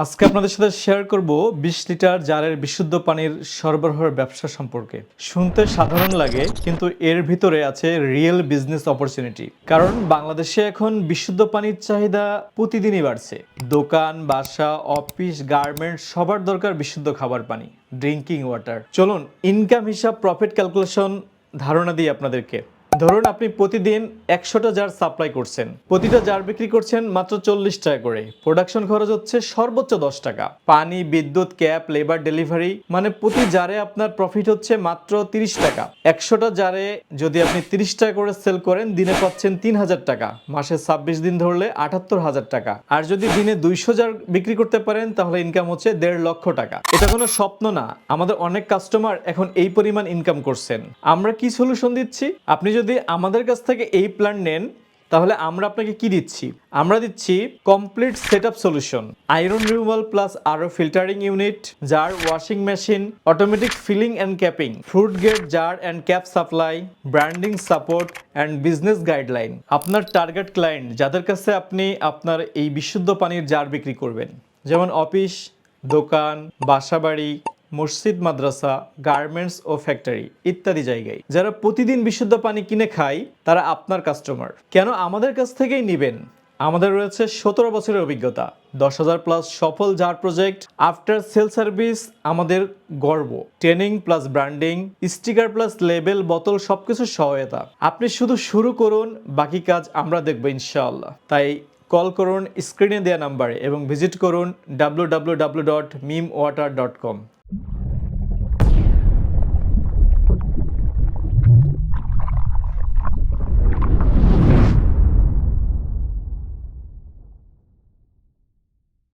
আজকে আপনাদের সাথে শেয়ার করব 20 লিটার জারের বিশুদ্ধ পানির সরবরাহের ব্যবসা সম্পর্কে। শুনতে সাধারণ লাগে, কিন্তু এর ভিতরে আছে রিয়েল বিজনেস অপরচুনিটি। কারণ বাংলাদেশে এখন বিশুদ্ধ পানির চাহিদা প্রতিদিনই বাড়ছে। দোকান, বাসা, অফিস, গার্মেন্টস সবার দরকার বিশুদ্ধ খাবার পানি, ড্রিঙ্কিং ওয়াটার। চলুন ইনকাম হিসাব, প্রফিট ক্যালকুলেশন ধারণা দিই আপনাদেরকে। ধরুন আপনি প্রতিদিন 100টা জার সাপ্লাই করছেন, প্রতিটা জার বিক্রি করছেন মাত্র 40 টাকা করে। প্রোডাকশন খরচ হচ্ছে সর্বোচ্চ 10 টাকা। পানি, বিদ্যুৎ, ক্যাপ, লেবার, ডেলিভারি, মানে প্রতি জারে আপনার প্রফিট হচ্ছে মাত্র 30 টাকা। 100টা জারে যদি আপনি 30 টাকা করে সেল করেন, দিনে পাচ্ছেন 3000 টাকা, মাসে 26 দিন ধরলে 78,000 টাকা। আর যদি দিনে 200 জার বিক্রি করতে পারেন, তাহলে ইনকাম হচ্ছে 1.5 লক্ষ টাকা। এটা কোনো স্বপ্ন না, আমাদের অনেক কাস্টমার এখন এই পরিমাণ ইনকাম করছেন। আমরা কি সলিউশন দিচ্ছি? আপনি যদি আমাদের কাছ থেকে এই প্ল্যান নেন, তাহলে আমরা আপনাকে কি দিচ্ছি? আমরা দিচ্ছি complete setup solution, iron removal plus আরও filtering unit, jar washing machine, automatic filling and capping, fruit gate jar and cap supply, branding support and business guideline. আপনার টার্গেট ক্লায়েন্ট যাদের কাছে আপনি আপনার এই বিশুদ্ধ পানির জার বিক্রি করবেন, যেমন অফিস, দোকান, বাসাবাড়ি, মসজিদ, মাদ্রাসা, গার্মেন্টস ও ফ্যাক্টরি ইত্যাদি জায়গায় যারা প্রতিদিন বিশুদ্ধ পানি কিনে খায়, তারা আপনার কাস্টমার। কেন আমাদের কাছ থেকেই নেবেন? আমাদের রয়েছে 17 বছরের অভিজ্ঞতা, 10,000 প্লাস সফল jar project, after sale service আমাদের গর্ব, training plus branding, sticker plus label, বোতল, সবকিছু সহায়তা। আপনি শুধু শুরু করুন, বাকি কাজ আমরা দেখব ইনশাআল্লাহ। তাই কল করুন স্ক্রিনে দেওয়া নাম্বারে এবং ভিজিট করুন www.mimwater.com।